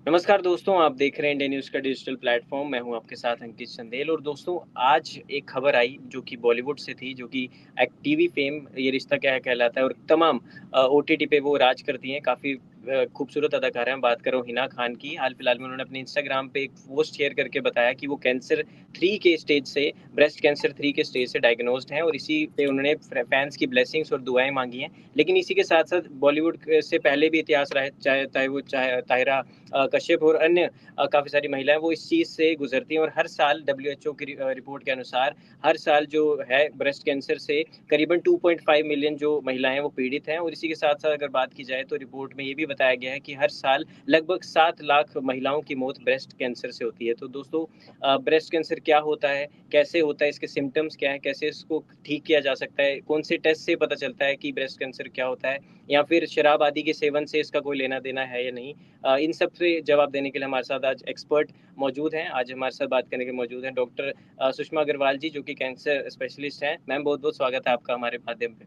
नमस्कार दोस्तों, आप देख रहे हैं इंडिया न्यूज़ का डिजिटल प्लेटफ़ॉर्म। मैं हूं आपके साथ अंकित चंदेल और दोस्तों आज एक खबर आई जो कि बॉलीवुड से थी, जो कि एक टीवी फ़ेम ये रिश्ता क्या कहलाता है और तमाम ओटीटी पे वो राज करती हैं। काफ़ी खूबसूरत अदाकारा हैं, बात कर रहा हूँ हिना खान की। हाल-फिलहाल में उन्होंने अपने इंस्टाग्राम पे एक पोस्ट शेयर करके बताया कि वो कैंसर 3 के स्टेज से ब्रेस्ट कैंसर 3 के स्टेज से डायग्नोस्ड हैं और इसी पे उन्होंने फैन्स की ब्लेसिंग्स और दुआएँ माँगी हैं। लेकिन इसी के साथ-साथ बॉलीवुड से पहले भी इतिहास रहा है, चाहे ताहिरा कश्यप और अन्य काफ़ी सारी महिलाएँ वो इस चीज़ से गुज़रती हैं और हर साल डब्ल्यूएचओ की रिपोर्ट के अनुसार हर साल जो है ब्रेस्ट कैंसर से करीबन 2.5 मिलियन जो महिलाएँ वो पीड़ित हैं और इसी के साथ-साथ अगर बात की जाए तो रिपोर्ट में ये भी बताया गया है कि हर साल लगभग 7 लाख महिलाओं की मौत ब्रेस्ट कैंसर से होती है। तो दोस्तों ब्रेस्ट कैंसर क्या होता है? कैसे होता है? इसके सिम्पटम्स क्या हैं? कैसे इसको ठीक किया जा सकता है? कौन से टेस्ट से पता चलता है कि ब्रेस्ट कैंसर क्या होता है? या फिर शराब आदि के सेवन से इसका कोई लेना-देना है या नहीं? इन सब से जवाब देने के लिए हमारे साथ आज एक्सपर्ट मौजूद हैं। आज हमारे साथ बात करने के लिए मौजूद हैं डॉक्टर सुषमा अग्रवाल जी, जो कि कैंसर स्पेशलिस्ट हैं। मैम बहुत-बहुत स्वागत है आपका हमारे माध्यम पे।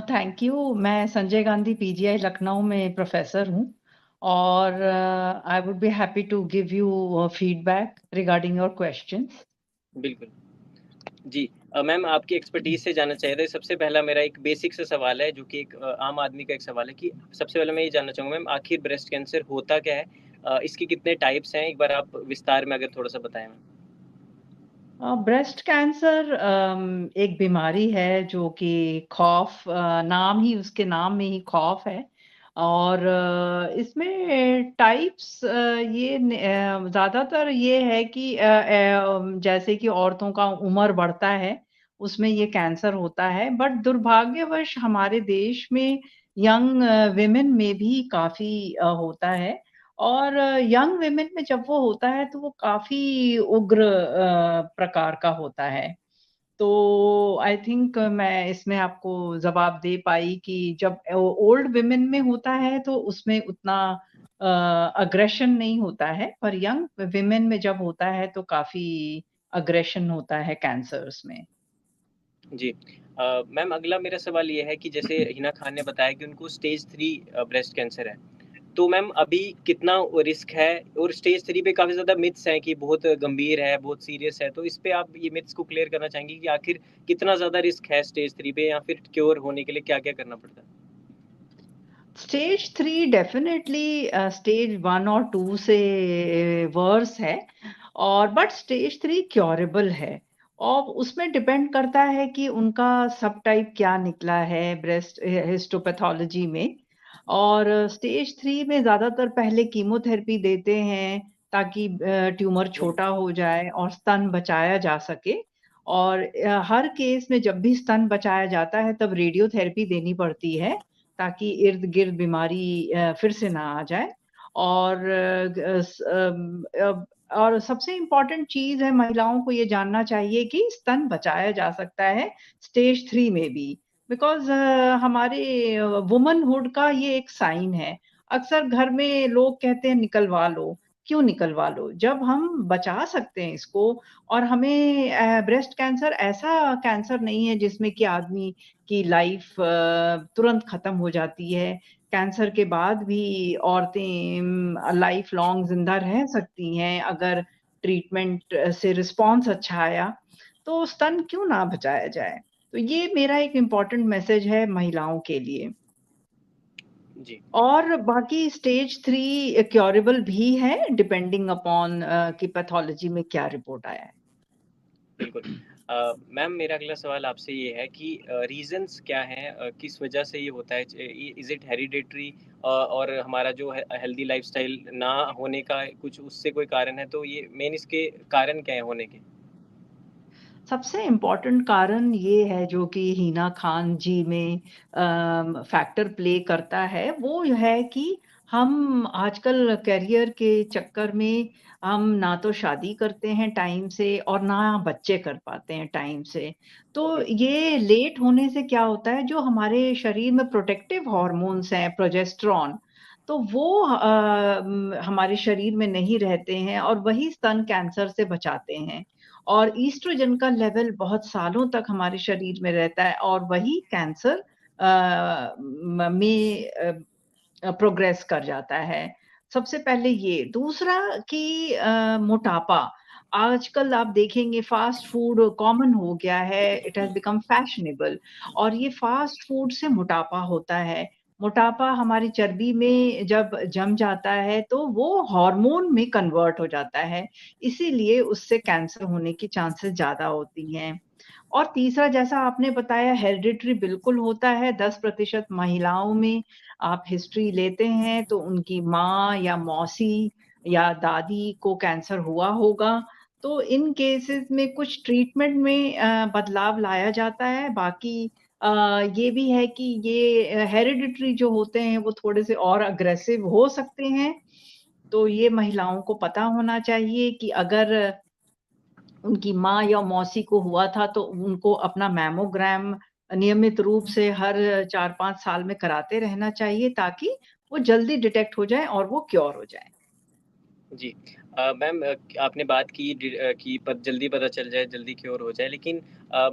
Thank you. मैं संजय गांधी पीजीआई लखनऊ में प्रोफेसर हूँ और I would be happy to give you feedback regarding your questions. बिल्कुल। जी मैम आपकी एक्सपर्टीज़ से जानना चाह रहे थे। सबसे पहला मेरा एक बेसिक सा सवाल है, जो कि एक आम आदमी का एक सवाल है कि सबसे पहले मैं ये जानना चाहूँगा मैम, आखिर ब्रेस्ट कैंसर होता क्या है? इसके कितने टाइप्स हैं? एक बार आप विस्तार में अगर थोड़ा-सा बताएँ मैम। ब्रेस्ट कैंसर एक बीमारी है जो कि खौफ नाम ही उसके नाम में ही खौफ है और इसमें टाइप्स ज़्यादातर ये है कि जैसे कि औरतों का उम्र बढ़ता है उसमें ये कैंसर होता है बट दुर्भाग्यवश हमारे देश में यंग विमेन में भी काफ़ी होता है और यंग वुमेन में जब वो होता है तो वो काफ़ी उग्र प्रकार का होता है। तो आई थिंक मैं इसमें आपको जवाब दे पाई कि जब ओल्ड वुमेन में होता है तो उसमें उतना अग्रेशन नहीं होता है, पर यंग वुमेन में जब होता है तो काफ़ी अग्रेशन होता है कैंसर्स में। जी। मैम अगला मेरा सवाल ये है कि जैसे हिना खान ने बताया कि उनको स्टेज 3 ब्रेस्ट कैंसर है। तो मैम अभी कितना रिस्क है? और स्टेज 3 पे काफ़ी ज़्यादा मिथ्स हैं कि बहुत गंभीर है, बहुत सीरियस है। तो इस पे आप ये मिथ्स को क्लियर करना चाहेंगी कि आखिर कितना ज़्यादा रिस्क है स्टेज 3 पे या फिर क्योर होने के लिए क्या-क्या करना पड़ता है? स्टेज 3 डेफ़िनेटली स्टेज 1 और 2 से वर्स है और बट स्टेज 3 क्योरेबल है और उसमें डिपेंड करता है कि उनका सब टाइप क्या निकला है ब्रेस्ट हिस्टोपैथोलॉजी में और स्टेज 3 में ज़्यादातर पहले कीमोथेरेपी देते हैं ताकि ट्यूमर हुँ, छोटा हो जाए और स्तन बचाया जा सके और हर केस में जब भी स्तन बचाया जाता है तब रेडियोथेरेपी देनी पड़ती है ताकि इर्द-गिर्द बीमारी फिर से ना आ जाए और और सबसे इम्पोर्टेंट चीज़ है महिलाओं को ये जानना चाहिए कि स्तन बचाया जा सकता है स्टेज 3 में भी बिकॉज़ हमारे वुमनहुड का ये एक साइन है। अक्सर घर में लोग कहते हैं निकलवा लो, क्यों निकलवा लो? जब हम बचा सकते हैं इसको और हमें ब्रेस्ट कैंसर ऐसा कैंसर नहीं है जिसमें कि आदमी की लाइफ तुरंत खत्म हो जाती है। कैंसर के बाद भी औरतें लाइफ लॉन्ग ज़िंदा रह सकती हैं अगर ट्रीटमेंट से रिस्पॉन्स अच्छा आया, तो स्तन क्यों ना बचाया जाए? तो ये मेरा एक इम्पोर्टेंट मैसेज है महिलाओं के लिए। जी, और बाकी स्टेज 3 क्यूरेबल भी है डिपेंडिंग अपॉन कि पैथोलॉजी में क्या रिपोर्ट आया है। बिल्कुल। मैम मेरा अगला सवाल आपसे ये है कि रीज़न्स क्या हैं, किस वजह से ये होता है? इज़ इट हेरिडिटरी और हमारा जो है हेल्दी लाइफ़स्टाइल ना होने का कुछ उससे कोई कारण है? तो ये मेन इसके कारण क्या हैं होने के? सबसे इम्पोर्टेंट कारण ये है जो कि हिना खान जी में फैक्टर प्ले करता है, वो है कि हम आजकल करियर के चक्कर में हम ना तो शादी करते हैं टाइम से और ना बच्चे कर पाते हैं टाइम से। तो हुँ, ये लेट होने से क्या होता है जो हमारे शरीर में प्रोटेक्टिव हार्मोन्स हैं प्रोजेस्टेरॉन, तो वो हमारे शरीर में नहीं रहते हैं और वही स्तन कैंसर से बचाते हैं। और ईस्ट्रोजन का लेवल बहुत सालों तक हमारे शरीर में रहता है और वही कैंसर में प्रोग्रेस कर जाता है। सबसे पहले ये। दूसरा कि मोटापा, आजकल आप देखेंगे फ़ास्ट फूड कॉमन हो गया है, इट हैज़ बिकम फैशनेबल, और ये फ़ास्ट फूड से मोटापा होता है। मोटापा हमारी चर्बी में जब जम जाता है, तो वो हार्मोन में कन्वर्ट हो जाता है, इसीलिए उससे कैंसर होने की चांसेस ज़्यादा होती हैं। और तीसरा, जैसा आपने बताया, हेरिडिटरी बिल्कुल होता है, 10% महिलाओं में आप हिस्ट्री लेते हैं तो उनकी माँ या मौसी या दादी को कैंसर हुआ होगा। तो इन केसेस में कुछ ट्रीटमेंट में बदलाव लाया जाता है। बाकी ये भी है कि ये हेरिडिटरी जो होते हैं वो थोड़े से और अग्रेसिव हो सकते हैं। तो ये महिलाओं को पता होना चाहिए कि अगर उनकी माँ या मौसी को हुआ था तो उनको अपना मैमोग्राम नियमित रूप से हर 4-5 साल में कराते रहना चाहिए, ताकि वो जल्दी डिटेक्ट हो जाए और वो क्योर हो जाए। जी। मैम, आपने बात की कि जल्दी पता चल जाए, जल्दी क्योर हो जाए, लेकिन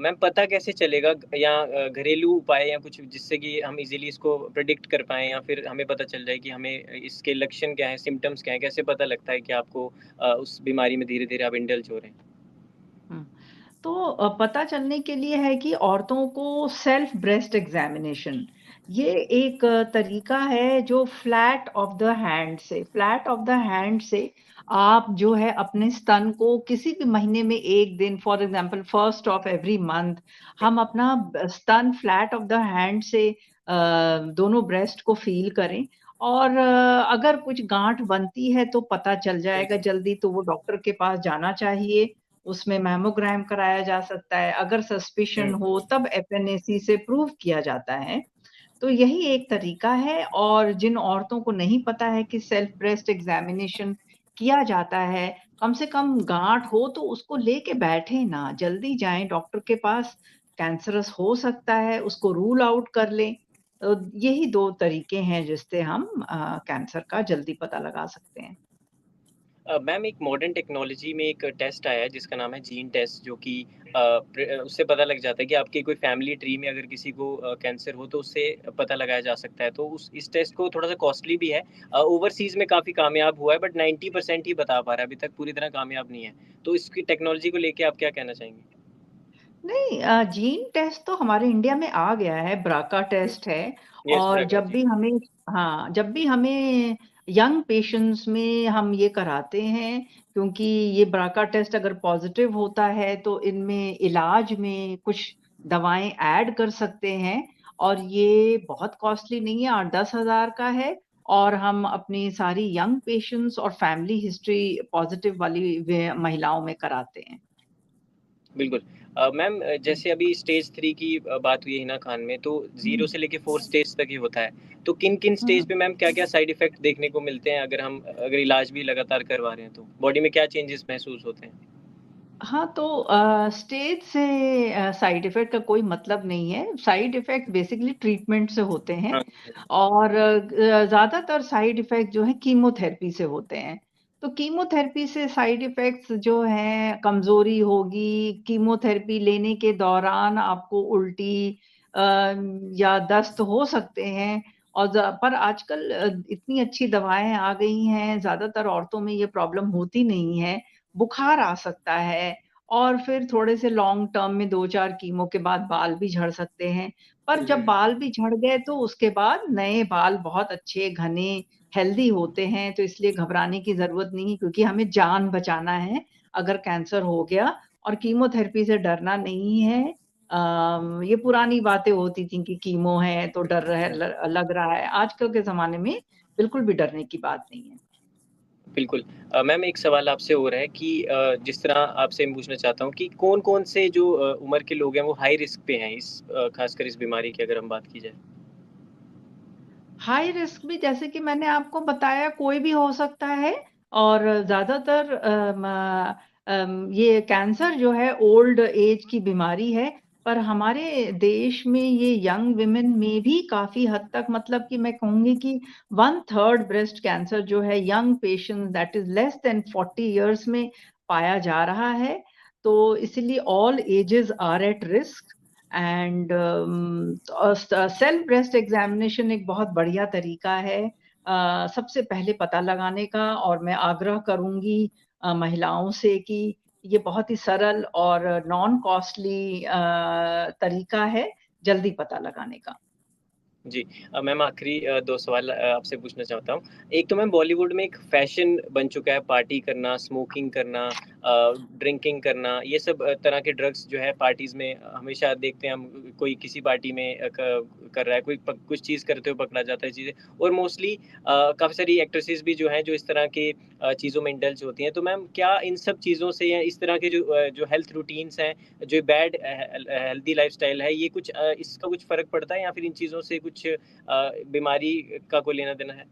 मैम पता कैसे चलेगा, या घरेलू उपाय या कुछ जिससे कि हम इज़िली इसको प्रेडिक्ट कर पाएँ, या फिर हमें पता चल जाए कि हमें इसके लक्षण क्या हैं, सिम्पटम्स क्या हैं? कैसे पता लगता है कि आपको उस बीमारी में धीरे-धीरे आप इंडल्ज हो रहे हैं? हुँ। तो पता चलने के लिए है कि औरतों को सेल्फ ब्रेस्ट एग्ज़ामिनेशन, ये एक तरीका है जो फ्लैट ऑफ द हैंड से आप जो है अपने स्तन को किसी भी महीने में 1 दिन, for example first of every month, हम अपना स्तन फ्लैट ऑफ द हैंड से दोनों ब्रेस्ट को फ़ील करें, और अगर कुछ गाँठ बनती है तो पता चल जाएगा जल्दी, तो वो डॉक्टर के पास जाना चाहिए। उसमें मैमोग्राम कराया जा सकता है, अगर सस्पिशन हुँ, हो तब एफएनएसी से प्रूव किया जाता है। तो यही एक तरीका है, और जिन औरतों को नहीं पता है कि सेल्फ ब्रेस्ट एग्ज़ामिनेशन किया जाता है, कम से कम गाँठ हो तो उसको लेके बैठे ना, जल्दी जाएँ डॉक्टर के पास, कैंसरस हो सकता है, उसको रूल आउट कर लें। यही 2 तरीके हैं जिससे हम कैंसर का जल्दी पता लगा सकते हैं। मैम, एक मॉडर्न टेक्नोलॉजी में एक टेस्ट आया है जिसका नाम है जीन टेस्ट, जो कि उससे पता लग जाता है कि आपकी कोई फैमिली ट्री में अगर किसी को कैंसर हो तो उससे पता लगाया जा सकता है। तो उस इस टेस्ट को थोड़ा सा कॉस्टली भी है, ओवरसीज में काफ़ी कामयाब हुआ है, बट 90% ही बता पा रहा है, अभी तक पूरी तरह कामयाब नहीं है। तो इसकी टेक्नोलॉजी को लेके आप क्या कहना चाहेंगे? नहीं, जीन टेस्ट तो हमारे इंडिया में आ गया है, ब्राका टेस्ट है, यस, और प्रकाश जी। जब भी हमें यंग पेशेंट्स में हम ये कराते हैं, क्योंकि ये ब्राका टेस्ट अगर पॉज़िटिव होता है, तो इनमें इलाज में कुछ दवाएँ ऐड कर सकते हैं, और ये बहुत कॉस्टली नहीं है, 8-10 हज़ार का है, और हम अपनी सारी यंग पेशेंट्स और फैमिली हिस्ट्री पॉज़िटिव वाली वे महिलाओं में कराते हैं। बिल्कुल। मैम, जैसे अभी स्टेज 3 की बात हुई है हिना खान में, तो 0 हुँ, से लेके 4 स्टेज तक ही होता है। तो किन-किन स्टेज हुँ। पे मैम क्या-क्या साइड इफ़ेक्ट देखने को मिलते हैं, अगर इलाज भी लगातार करवा रहे हैं तो? बॉडी में क्या चेंजेस महसूस होते हैं? हाँ, तो स्टेज से साइड इफ़ेक्ट का कोई मतलब नहीं है। साइड इफ़ेक्ट बेसिकली ट्रीटमेंट से होते हैं, हाँ, और ज़्यादातर साइड इफ़ेक्ट जो है कीमोथेरेपी से होते हैं। तो कीमोथेरेपी से साइड इफ़ेक्ट्स जो हैं, कमज़ोरी होगी, कीमोथेरेपी लेने के दौरान आपको उल्टी या दस्त हो सकते हैं, और पर आजकल इतनी अच्छी दवाएँ आ गई हैं, ज़्यादातर औरतों में ये प्रॉब्लम होती नहीं है। बुखार आ सकता है, और फिर थोड़े से लॉन्ग टर्म में 2-4 कीमो के बाद बाल भी झड़ सकते हैं। पर जब बाल भी झड़ गए तो उसके बाद नए बाल बहुत अच्छे, घने, हेल्दी होते हैं, तो इसलिए घबराने की ज़रूरत नहीं है, क्योंकि हमें जान बचाना है अगर कैंसर हो गया, और कीमोथेरेपी से डरना नहीं है। ये पुरानी बातें होती थी कि कीमो है तो डर रहा है, लग रहा है। आजकल के ज़माने में बिल्कुल भी डरने की बात नहीं है। बिल्कुल। मैम, एक सवाल आपसे और है कि जिस तरह आपसे मैं पूछना चाहता हूँ कि कौन-कौन से जो उम्र के लोग हैं वो हाई रिस्क पे हैं ख़ासकर इस बीमारी की अगर हम बात की जाए? हाई रिस्क भी जैसे कि मैंने आपको बताया कोई भी हो सकता है, और ज़्यादातर ये कैंसर जो है ओल्ड एज की बीमारी है, पर हमारे देश में ये यंग वुमेन में भी काफ़ी हद तक, मतलब कि मैं कहूँगी कि 1/3 ब्रेस्ट कैंसर जो है young patient that is less than 40 years में पाया जा रहा है। तो इसीलिए all ages are at risk, and self breast examination एक बहुत बढ़िया तरीका है। सबसे पहले पता लगाने का, और मैं आग्रह करूँगी महिलाओं से कि ये बहुत ही सरल और नॉन कॉस्टली तरीका है जल्दी पता लगाने का। जी। मैम आखिरी 2 सवाल आपसे पूछना चाहता हूँ। एक तो मैम बॉलीवुड में एक फ़ैशन बन चुका है पार्टी करना, स्मोकिंग करना, ड्रिंकिंग करना, ये सब तरह के ड्रग्स जो है पार्टीज़ में हमेशा देखते हैं हम, कोई किसी पार्टी में कर रहा है, कोई कुछ चीज़ करते हुए पकड़ा जाता है चीज़ें, और मोस्टली काफ़ी सारी एक्ट्रेसेस भी जो हैं जो इस तरह के चीज़ों में इंडल्ज होती हैं। तो मैम क्या इन सब चीज़ों से या इस तरह के जो हेल्थ रूटीन्स हैं, जो बैड हेल्दी लाइफ़स्टाइल है, ये कुछ इसका कुछ फ़र्क पड़ता है या फिर इन चीज़ों से कुछ बीमारी का कोई लेना-देना है?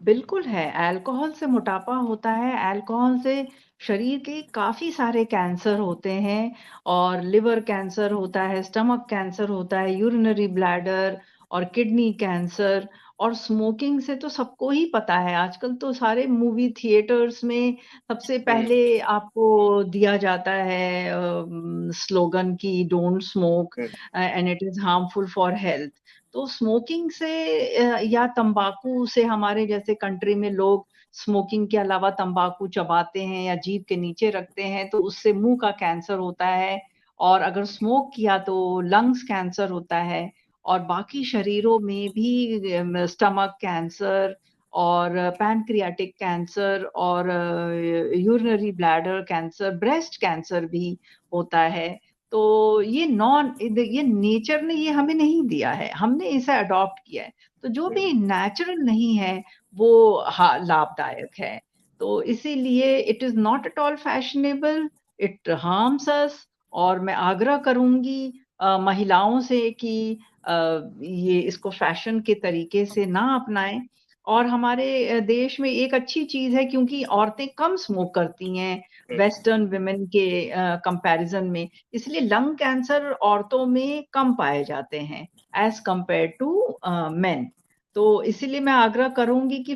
बिल्कुल है, अल्कोहल से मोटापा होता है, अल्कोहल से शरीर के काफ़ी सारे कैंसर होते हैं, और लिवर कैंसर होता है, स्टमक कैंसर होता है, यूरिनरी ब्लैडर और किडनी कैंसर। और स्मोकिंग से तो सबको ही पता है, आजकल तो सारे मूवी थिएटर्स में सबसे हुँ, पहले आपको दिया जाता है स्लोगन कि don't smoke hmm, and it is harmful for health. तो स्मोकिंग से या तंबाकू से, हमारे जैसे कंट्री में लोग स्मोकिंग के अलावा तंबाकू चबाते हैं या जीभ के नीचे रखते हैं, तो उससे मुँह का कैंसर होता है, और अगर स्मोक किया तो लंग्स कैंसर होता है, और बाकी शरीरों में भी स्टमक कैंसर और पैनक्रियाटिक कैंसर और urinary bladder cancer, breast cancer भी होता है। तो ये नेचर ने ये हमें नहीं दिया है, हमने इसे अडॉप्ट किया है। तो जो हुँ, भी नेचुरल नहीं है, वो लाभदायक है। तो इसीलिए it is not at all fashionable, it harms us. और मैं आग्रह करूँगी महिलाओं से कि अ, ये इसको फैशन के तरीके से ना अपनाएँ। और हमारे देश में एक अच्छी चीज़ है, क्योंकि औरतें कम स्मोक करती हैं हुँ। वेस्टर्न वुमेन के कंपैरिज़न में, इसलिए लंग कैंसर औरतों में कम पाए जाते हैं एज़ कंपेयर्ड टू मेन। तो इसीलिए मैं आग्रह करूँगी कि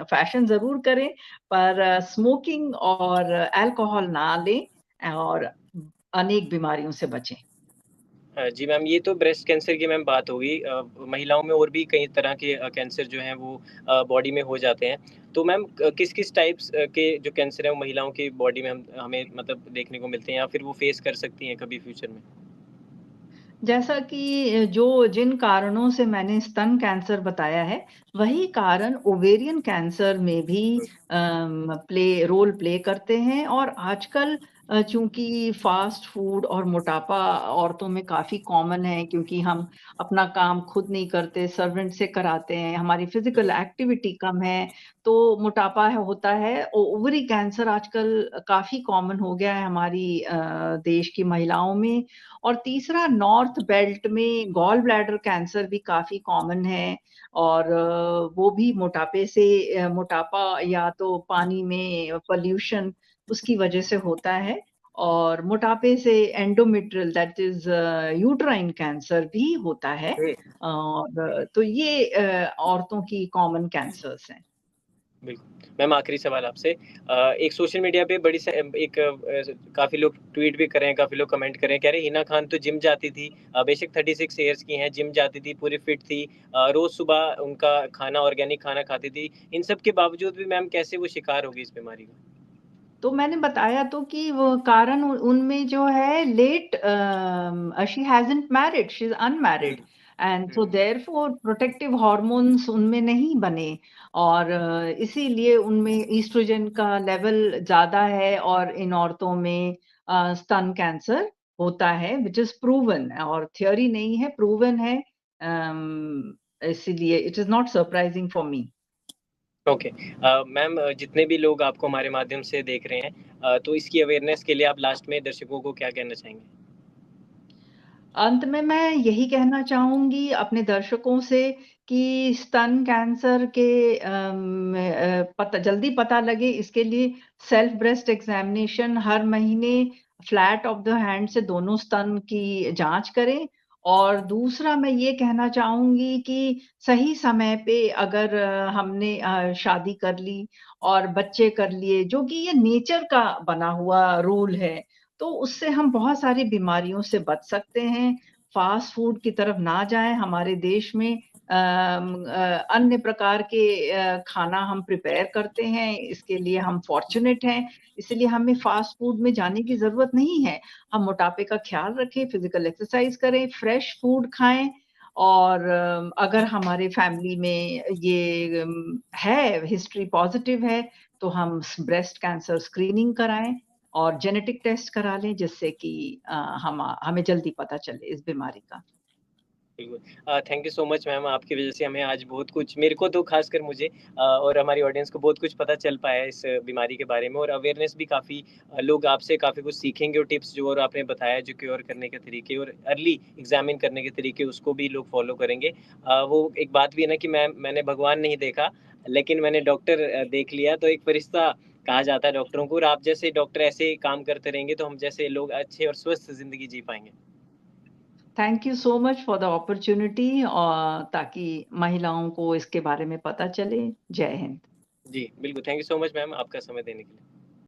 फैशन ज़रूर करें, पर स्मोकिंग और अल्कोहल ना लें, और अनेक बीमारियों से बचें। जी मैम, ये तो ब्रेस्ट कैंसर की मैम बात हो गई। महिलाओं में और भी कई तरह के कैंसर जो हैं वो बॉडी में हो जाते हैं। तो मैम किस-किस टाइप्स के जो कैंसर हैं वो महिलाओं की बॉडी में हम हमें मतलब देखने को मिलते हैं या फिर वो फेस कर सकती हैं कभी फ्यूचर में? जैसा कि जिन कारणों से मैंने स्तन कैंसर बताया है, वही कारण ओवेरियन कैंसर में भी हुँ, रोल प्ले करते हैं। और आजकल चूँकि फ़ास्ट फूड और मोटापा औरतों में काफ़ी कॉमन है, क्योंकि हम अपना काम खुद नहीं करते, सर्वेंट से कराते हैं, हमारी फ़िज़िकल हुँ, एक्टिविटी कम है, तो मोटापा होता है। ओवरी कैंसर आजकल काफ़ी कॉमन हो गया है हमारी देश की महिलाओं में। और तीसरा, नॉर्थ बेल्ट में गॉल ब्लैडर कैंसर भी काफ़ी कॉमन है, और वो भी मोटापे से मोटापा या तो पानी में पॉल्यूशन, उसकी वजह से होता है। और मोटापे से endometrial, that is uterine cancer भी होता है। हुँ। और तो ये औरतों की कॉमन कैंसर्स हैं। बिल्कुल। मैम आखिरी सवाल आपसे एक सोशल मीडिया पे बड़ी स एक काफ़ी लोग ट्वीट भी कर रहे हैं, काफ़ी लोग कमेंट कर रहे हैं, कह रहे हैं हिना खान तो जिम जाती थी, बेशक 36 ईयर्स की हैं, जिम जाती थी, पूरी फिट थी, रोज़ सुबह उनका खाना ऑर्गेनिक खाना खाती थी। इन सब के बावजूद भी मैम कैसे वो शिकार हो गई इस बीमारी का? तो मैंने बताया तो कि वो कारण उनमें जो है she hasn't married, she is um, unmarried, and so um. Therefore protective hormones उनमें नहीं बने, और इसीलिए उनमें एस्ट्रोजन का लेवल ज़्यादा है, और इन औरतों में स्तन कैंसर होता है, व्हिच इज़ प्रूवन, और थ्योरी नहीं है, प्रूवन है। इसीलिए it is not surprising for me. Okay. Ma'am जितने भी लोग आपको हमारे माध्यम से देख रहे हैं, तो इसकी अवेयरनेस के लिए आप लास्ट में दर्शकों को क्या कहना चाहेंगे? अंत में मैं यही कहना चाहूँगी अपने दर्शकों से कि स्तन कैंसर के पता जल्दी पता लगे, इसके लिए सेल्फ ब्रेस्ट एग्ज़ामिनेशन हर महीने फ्लैट ऑफ द हैंड से दोनों स्तन की जाँच करें। और दूसरा, मैं ये कहना चाहूँगी कि सही समय पे अगर हमने शादी कर ली और बच्चे कर लिए, जो कि ये नेचर का बना हुआ रूल है, तो उससे हम बहुत सारी बीमारियों से बच सकते हैं। फ़ास्ट फ़ूड की तरफ ना जाएँ, हमारे देश में अन्य प्रकार के खाना हम प्रिपेयर करते हैं, इसके लिए हम फॉर्च्यूनेट हैं, इसलिए हमें फास्ट फूड में जाने की ज़रूरत नहीं है। हम मोटापे का ख़्याल रखें, फिज़िकल एक्सरसाइज़ करें, फ्रेश फूड खाएँ और अगर हमारे फैमिली में ये है, हिस्ट्री पॉज़िटिव है, तो हम ब्रेस्ट कैंसर स्क्रीनिंग कराएँ और जेनेटिक टेस्ट करा लें, जिससे कि हमें जल्दी पता चले इस बीमारी का। बिल्कुल। Thank you so much ma'am, आपकी वज़ह से हमें आज बहुत कुछ, मेरे को तो ख़ासकर मुझे और हमारी ऑडियंस को बहुत कुछ पता चल पाया है इस बीमारी के बारे में, और अवेयरनेस भी काफ़ी, लोग आपसे काफ़ी कुछ सीखेंगे, और टिप्स जो और आपने बताया जो क्योर करने के तरीके और अर्ली एग्ज़ामिन करने के तरीके, उसको भी लोग फ़ॉलो करेंगे। वो एक बात भी है ना कि मैंने भगवान नहीं देखा, लेकिन मैंने डॉक्टर देख लिया, तो एक फ़रिश्ता कहा जाता है डॉक्टरों को, और आप जैसे डॉक्टर ऐसे काम करते रहेंगे, तो हम जैसे लोग अच्छे और स्वस्थ ज़िंदगी जी पाएँगे। Thank you so much for the opportunity ताकि महिलाओं को इसके बारे में पता चले। जय हिंद। जी, बिल्कुल, thank you so much ma'am, आपका समय देने के लिए।